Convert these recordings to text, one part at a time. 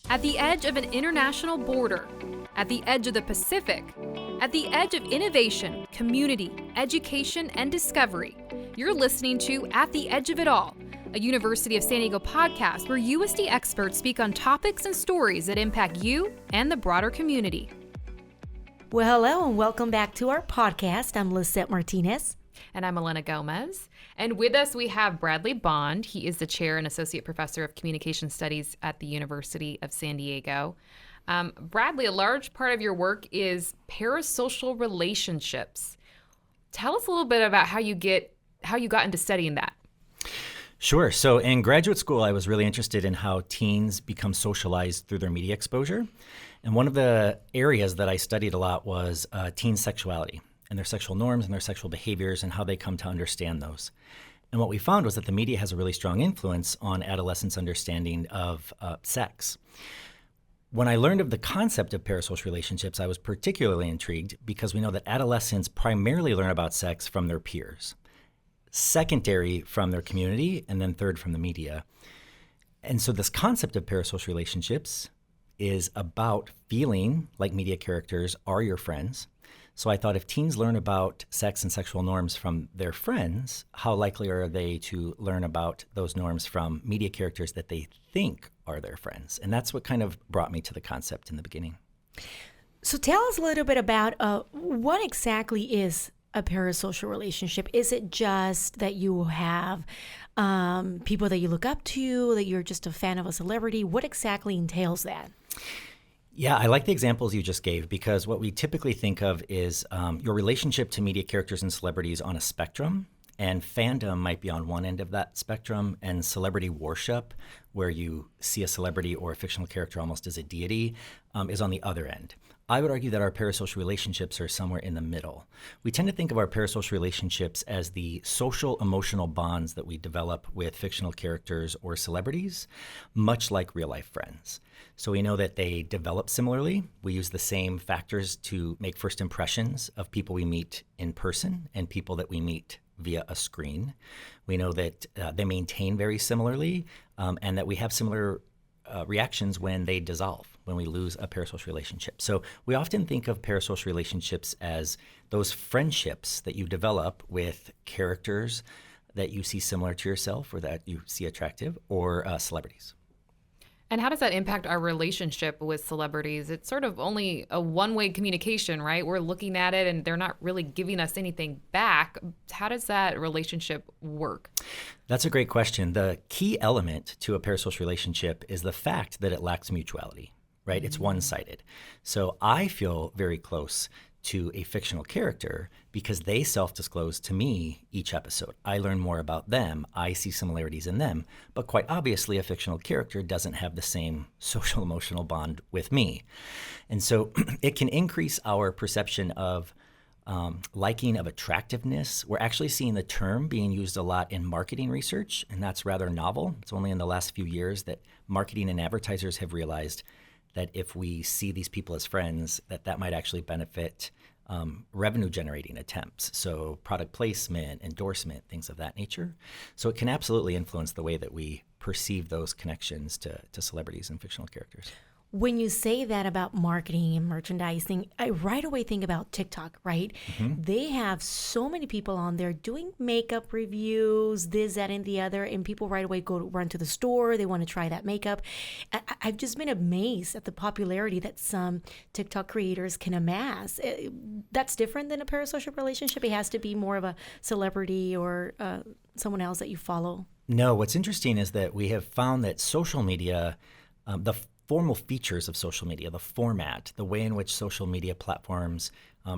At the edge of an international border, at the edge of the Pacific, at the edge of innovation, community, education, and discovery, you're listening to At the Edge of It All, a University of San Diego podcast where USD experts speak on topics and stories that impact you and the broader community. Well, hello and welcome back to our podcast. I'm Lisette Martinez. And I'm Elena Gomez. And with us, we have Bradley Bond. He is the chair and associate professor of communication studies at the University of San Diego. Bradley, a large part of your work is parasocial relationships. Tell us a little bit about how you got into studying that. Sure. So in graduate school, I was really interested in how teens become socialized through their media exposure. And one of the areas that I studied a lot was teen sexuality and their sexual norms and their sexual behaviors and how they come to understand those. And what we found was that the media has a really strong influence on adolescents' understanding of sex. When I learned of the concept of parasocial relationships, I was particularly intrigued because we know that adolescents primarily learn about sex from their peers, secondary from their community, and then third from the media. And so this concept of parasocial relationships is about feeling like media characters are your friends. So I thought if teens learn about sex and sexual norms from their friends, how likely are they to learn about those norms from media characters that they think are their friends? And that's what kind of brought me to the concept in the beginning. So tell us a little bit about what exactly is a parasocial relationship. Is it just that you have people that you look up to, that you're just a fan of a celebrity? What exactly entails that? Yeah, I like the examples you just gave because what we typically think of is your relationship to media characters and celebrities on a spectrum, and fandom might be on one end of that spectrum, and celebrity worship, where you see a celebrity or a fictional character almost as a deity, is on the other end. I would argue that our parasocial relationships are somewhere in the middle. We tend to think of our parasocial relationships as the social emotional bonds that we develop with fictional characters or celebrities, much like real life friends. So we know that they develop similarly. We use the same factors to make first impressions of people we meet in person and people that we meet via a screen. We know that they maintain very similarly and that we have similar reactions when they dissolve, when we lose a parasocial relationship. So we often think of parasocial relationships as those friendships that you develop with characters that you see similar to yourself or that you see attractive, or celebrities. And how does that impact our relationship with celebrities? It's sort of only a one-way communication, right? We're looking at it and they're not really giving us anything back. How does that relationship work? That's a great question. The key element to a parasocial relationship is the fact that it lacks mutuality, right? It's one-sided. So I feel very close to a fictional character because they self-disclose to me each episode. I learn more about them. I see similarities in them. But quite obviously, a fictional character doesn't have the same social emotional bond with me. And so it can increase our perception of liking, of attractiveness. We're actually seeing the term being used a lot in marketing research, and that's rather novel. It's only in the last few years that marketing and advertisers have realized that if we see these people as friends, that might actually benefit revenue-generating attempts. So product placement, endorsement, things of that nature. So it can absolutely influence the way that we perceive those connections to celebrities and fictional characters. When you say that about marketing and merchandising, I right away think about TikTok, right? Mm-hmm. They have so many people on there doing makeup reviews, this, that, and the other, and people right away run to the store. They want to try that makeup. I've just been amazed at the popularity that some TikTok creators can amass. That's different than a parasocial relationship. It has to be more of a celebrity or someone else that you follow. No, what's interesting is that we have found that social media, the formal features of social media, the format, the way in which social media platforms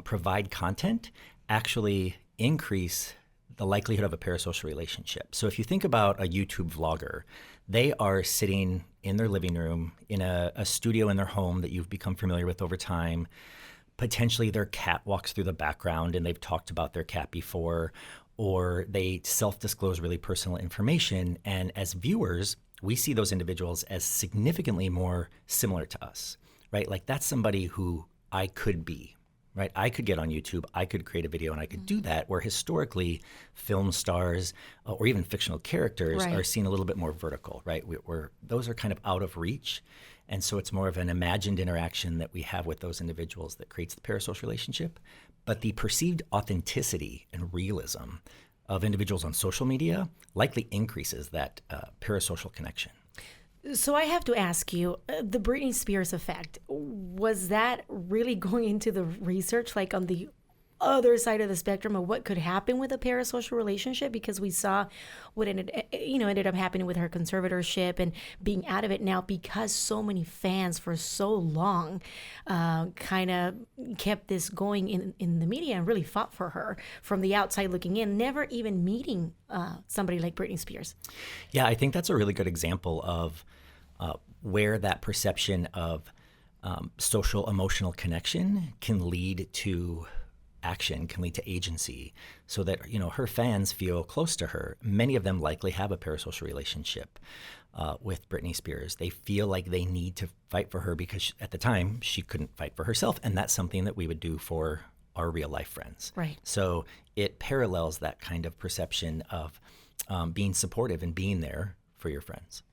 provide content actually increase the likelihood of a parasocial relationship. So if you think about a YouTube vlogger, they are sitting in their living room in a studio in their home that you've become familiar with over time. Potentially their cat walks through the background and they've talked about their cat before, or they self-disclose really personal information. And as viewers, we see those individuals as significantly more similar to us, right? Like that's somebody who I could be, right? I could get on YouTube, I could create a video, and I could do that, where historically film stars or even fictional characters Right. are seen a little bit more vertical, right? Those are kind of out of reach. And so it's more of an imagined interaction that we have with those individuals that creates the parasocial relationship. But the perceived authenticity and realism of individuals on social media likely increases that parasocial connection. So I have to ask you, the Britney Spears effect, was that really going into the research, like on the other side of the spectrum of what could happen with a parasocial relationship? Because we saw what ended up happening with her conservatorship and being out of it now, because so many fans for so long kind of kept this going in the media and really fought for her from the outside looking in, never even meeting somebody like Britney Spears. Yeah, I think that's a really good example of where that perception of social emotional connection can lead to action, can lead to agency, so that her fans feel close to her. Many of them likely have a parasocial relationship with Britney Spears. They feel like they need to fight for her because at the time she couldn't fight for herself, and that's something that we would do for our real life friends. Right. So it parallels that kind of perception of being supportive and being there for your friends.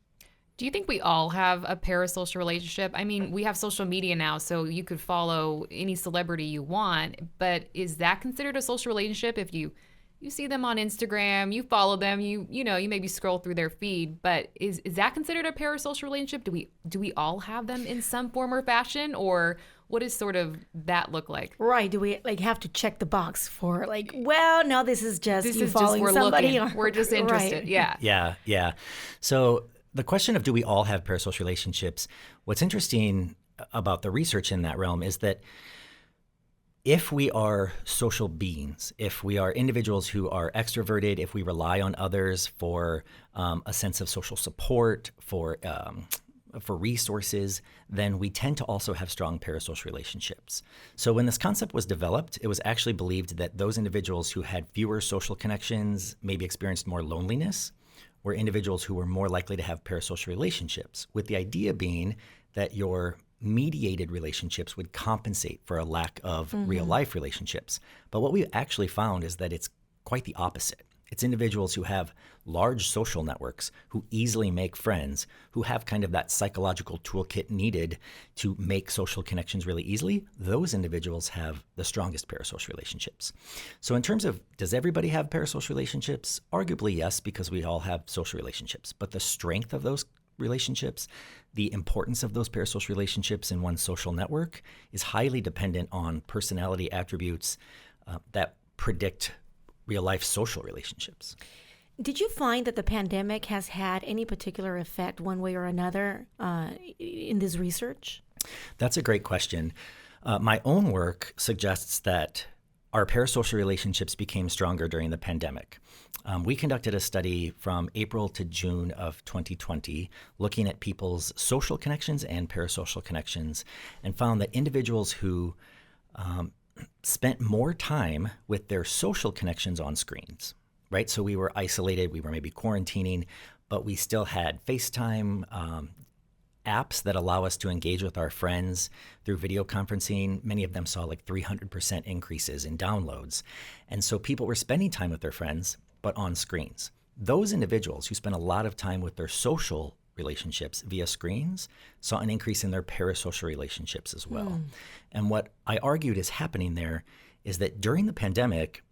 Do you think we all have a parasocial relationship? I mean, we have social media now, so you could follow any celebrity you want, but is that considered a social relationship if you see them on Instagram, you follow them, you maybe scroll through their feed, but is that considered a parasocial relationship? Do we all have them in some form or fashion, or what does sort of that look like? Right. Do we have to check the box for no, this is just This you is following just we're somebody. looking. We're just interested. Right. Yeah. Yeah. So the question of do we all have parasocial relationships, what's interesting about the research in that realm is that if we are social beings, if we are individuals who are extroverted, if we rely on others for a sense of social support, for resources, then we tend to also have strong parasocial relationships. So when this concept was developed, it was actually believed that those individuals who had fewer social connections, maybe experienced more loneliness, were individuals who were more likely to have parasocial relationships, with the idea being that your mediated relationships would compensate for a lack of real life relationships. But what we actually found is that it's quite the opposite. It's individuals who have large social networks, who easily make friends, who have kind of that psychological toolkit needed to make social connections really easily. Those individuals have the strongest parasocial relationships. So in terms of, does everybody have parasocial relationships? Arguably, yes, because we all have social relationships. But the strength of those relationships, the importance of those parasocial relationships in one's social network is highly dependent on personality attributes that predict real-life social relationships. Did you find that the pandemic has had any particular effect one way or another in this research? That's a great question. My own work suggests that our parasocial relationships became stronger during the pandemic. We conducted a study from April to June of 2020 looking at people's social connections and parasocial connections, and found that individuals who spent more time with their social connections on screens, right? So we were isolated, we were maybe quarantining, but we still had FaceTime, apps that allow us to engage with our friends through video conferencing. Many of them saw like 300% increases in downloads. And so people were spending time with their friends, but on screens. Those individuals who spent a lot of time with their social relationships via screens saw an increase in their parasocial relationships as well. And what I argued is happening there is that during the pandemic,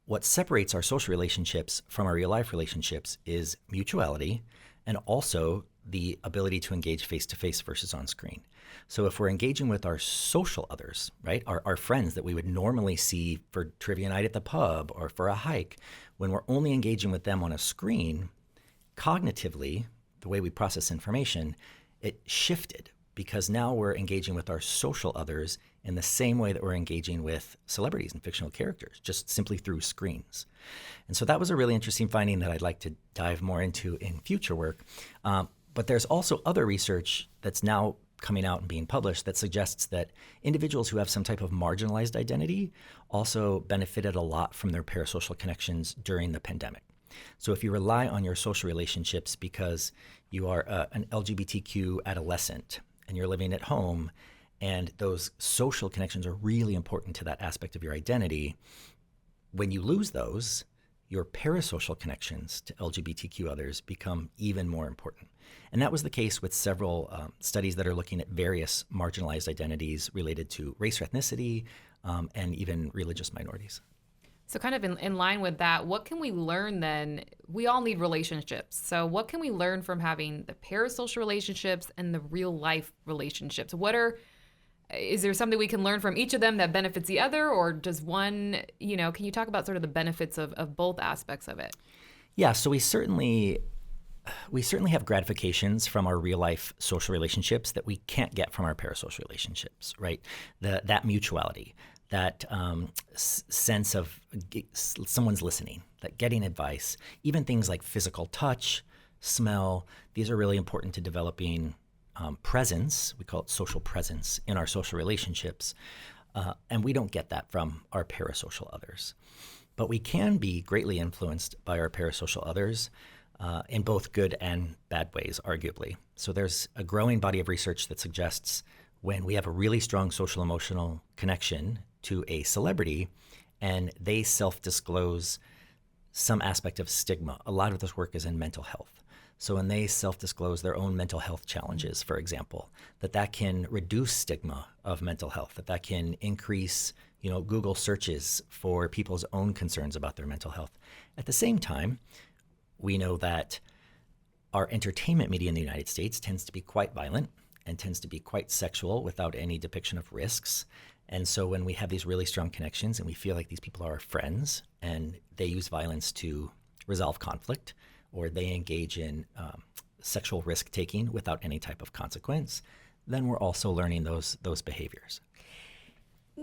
what separates our social relationships from our real life relationships is mutuality and also the ability to engage face-to-face versus on screen. So if we're engaging with our social others, right, our friends that we would normally see for trivia night at the pub or for a hike, when we're only engaging with them on a screen, cognitively, the way we process information, it shifted because now we're engaging with our social others in the same way that we're engaging with celebrities and fictional characters, just simply through screens. And so that was a really interesting finding that I'd like to dive more into in future work. But there's also other research that's now coming out and being published that suggests that individuals who have some type of marginalized identity also benefited a lot from their parasocial connections during the pandemic. So if you rely on your social relationships because you are an LGBTQ adolescent and you're living at home And those social connections are really important to that aspect of your identity. When you lose those, your parasocial connections to LGBTQ others become even more important. And that was the case with several studies that are looking at various marginalized identities related to race or ethnicity, and even religious minorities. So kind of in line with that, what can we learn then? We all need relationships. So what can we learn from having the parasocial relationships and the real life relationships? Is there something we can learn from each of them that benefits the other, or does one, can you talk about sort of the benefits of both aspects of it? Yeah, so we certainly have gratifications from our real life social relationships that we can't get from our parasocial relationships, right? That mutuality, that sense of someone's listening, that getting advice, even things like physical touch, smell, these are really important to developing presence. We call it social presence in our social relationships. And we don't get that from our parasocial others. But we can be greatly influenced by our parasocial others in both good and bad ways, arguably. So there's a growing body of research that suggests when we have a really strong social emotional connection to a celebrity and they self-disclose some aspect of stigma. A lot of this work is in mental health. So when they self-disclose their own mental health challenges, for example, that can reduce stigma of mental health, that can increase, Google searches for people's own concerns about their mental health. At the same time, we know that our entertainment media in the United States tends to be quite violent and tends to be quite sexual without any depiction of risks. And so when we have these really strong connections and we feel like these people are our friends and they use violence to resolve conflict, or they engage in sexual risk-taking without any type of consequence, then we're also learning those behaviors.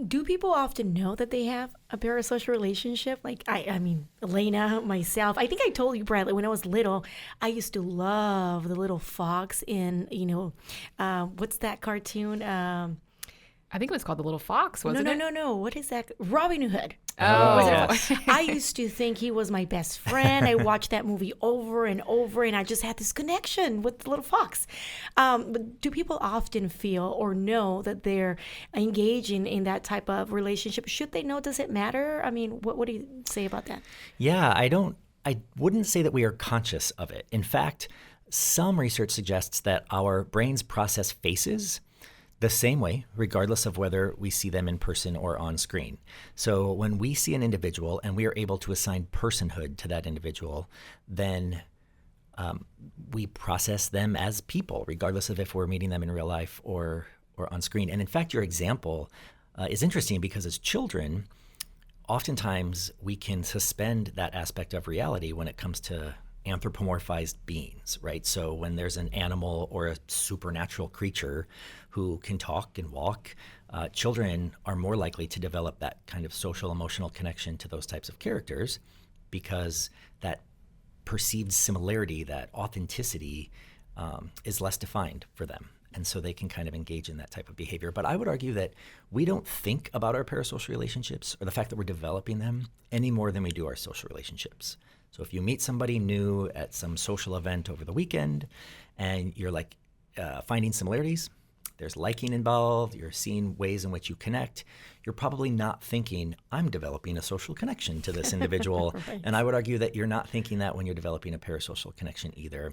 Do people often know that they have a parasocial relationship? Like, I mean, Elena, myself, I think I told you, Bradley, when I was little, I used to love the little fox in, what's that cartoon? I think it was called The Little Fox, wasn't it? No. What is that? Robin Hood. Oh, yes. I used to think he was my best friend. I watched that movie over and over, and I just had this connection with the little fox. But do people often feel or know that they're engaging in that type of relationship? Should they know? Does it matter? I mean, what do you say about that? Yeah, I wouldn't say that we are conscious of it. In fact, some research suggests that our brains process faces the same way, regardless of whether we see them in person or on screen. So when we see an individual and we are able to assign personhood to that individual, then we process them as people, regardless of if we're meeting them in real life or on screen. And in fact, your example is interesting because as children, oftentimes we can suspend that aspect of reality when it comes to anthropomorphized beings, right? So when there's an animal or a supernatural creature who can talk and walk, children are more likely to develop that kind of social emotional connection to those types of characters because that perceived similarity, that authenticity is less defined for them. And so they can kind of engage in that type of behavior. But I would argue that we don't think about our parasocial relationships or the fact that we're developing them any more than we do our social relationships. So if you meet somebody new at some social event over the weekend and you're like finding similarities, there's liking involved, you're seeing ways in which you connect, you're probably not thinking, I'm developing a social connection to this individual. Right. And I would argue that you're not thinking that when you're developing a parasocial connection either.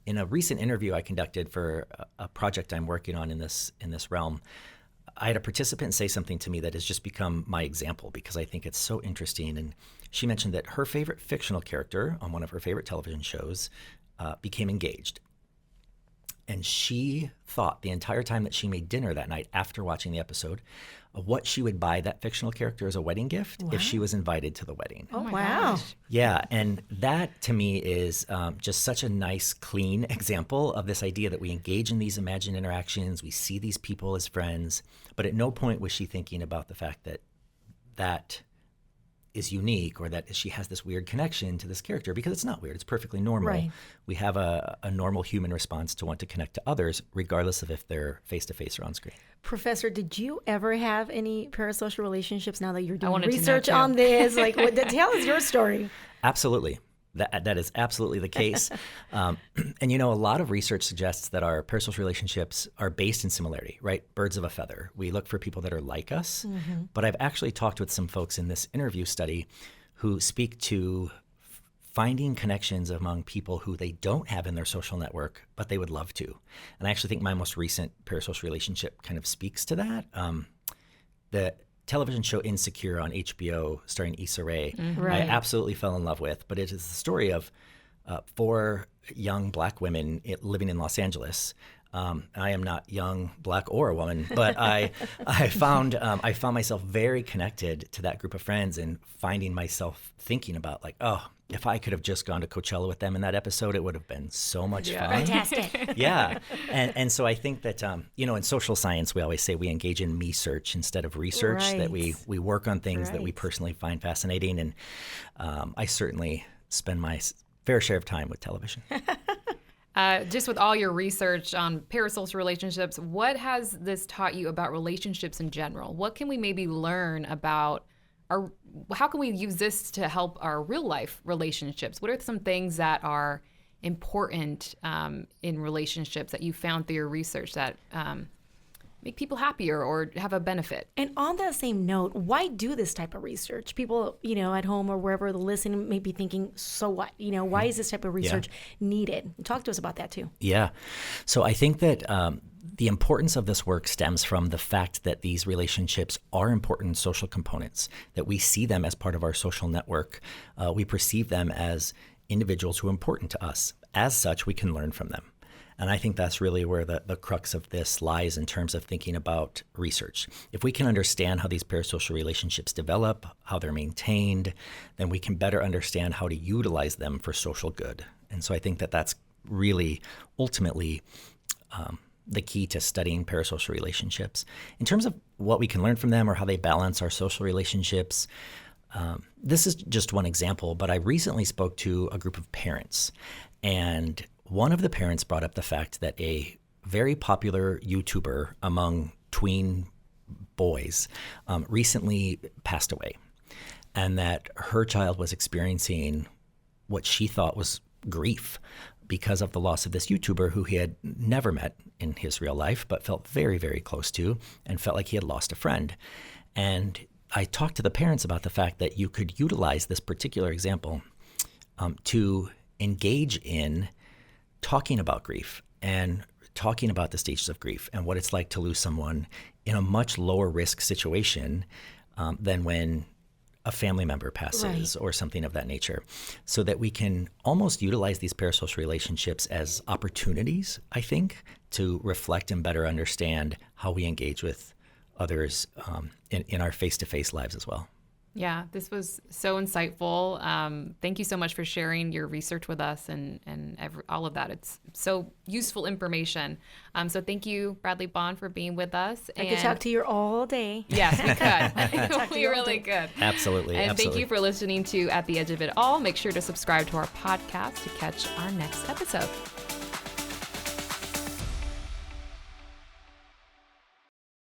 In a recent interview I conducted for a project I'm working on in this realm, I had a participant say something to me that has just become my example because I think it's so interesting. And she mentioned that her favorite fictional character on one of her favorite television shows became engaged. And she thought the entire time that she made dinner that night after watching the episode of what she would buy that fictional character as a wedding gift if she was invited to the wedding. Oh, my wow. gosh. Yeah, and that to me is just such a nice, clean example of this idea that we engage in these imagined interactions, we see these people as friends, but at no point was she thinking about the fact that that is unique or that she has this weird connection to this character, because it's not weird, it's perfectly normal. Right. We have a normal human response to want to connect to others, regardless of if they're face-to-face or on screen. Professor, did you ever have any parasocial relationships now that you're doing wanted to know research too. on this? Like, tell us your story. Absolutely. That is absolutely the case. And, a lot of research suggests that our parasocial relationships are based in similarity, right? Birds of a feather. We look for people that are like us. But I've actually talked with some folks in this interview study who speak to finding connections among people who they don't have in their social network, but they would love to. And I actually think my most recent parasocial relationship kind of speaks to that. The television show Insecure on HBO starring Issa Rae, Right. I absolutely fell in love with, but it is the story of 4 young Black women living in Los Angeles. I am not young, Black, or a woman, but I found myself very connected to that group of friends and finding myself thinking about like, oh, if I could have just gone to Coachella with them in that episode, it would have been so much fun. Fantastic. Yeah. And so I think that, in social science, we always say we engage in me-search instead of research, Right. that we work on things that we Right. personally find fascinating. And I certainly spend my fair share of time with television. Just with all your research on parasocial relationships, what has this taught you about relationships in general? What can we maybe learn about how can we use this to help our real life relationships? What are some things that are important in relationships that you found through your research that make people happier or have a benefit? And on that same note, why do this type of research? People, at home or wherever they're listening may be thinking, so what? Why is this type of research needed? Talk to us about that too. Yeah. So I think that the importance of this work stems from the fact that these relationships are important social components, that we see them as part of our social network. We perceive them as individuals who are important to us. As such, we can learn from them. And I think that's really where the crux of this lies in terms of thinking about research. If we can understand how these parasocial relationships develop, how they're maintained, then we can better understand how to utilize them for social good. And so I think that that's really ultimately the key to studying parasocial relationships. In terms of what we can learn from them or how they balance our social relationships, this is just one example, but I recently spoke to a group of parents, and one of the parents brought up the fact that a very popular YouTuber among tween boys recently passed away, and that her child was experiencing what she thought was grief because of the loss of this YouTuber who he had never met in his real life, but felt very, very close to and felt like he had lost a friend. And I talked to the parents about the fact that you could utilize this particular example to engage in talking about grief and talking about the stages of grief and what it's like to lose someone in a much lower risk situation than when a family member passes or something of that nature, so that we can almost utilize these parasocial relationships as opportunities, I think, to reflect and better understand how we engage with others in our face-to-face lives as well. Yeah, this was so insightful. Thank you so much for sharing your research with us and all of that. It's so useful information. So thank you, Bradley Bond, for being with us. I could talk to you all day. Yes, we could. We really could. Absolutely. And absolutely. thank you for listening to At the Edge of It All. Make sure to subscribe to our podcast to catch our next episode.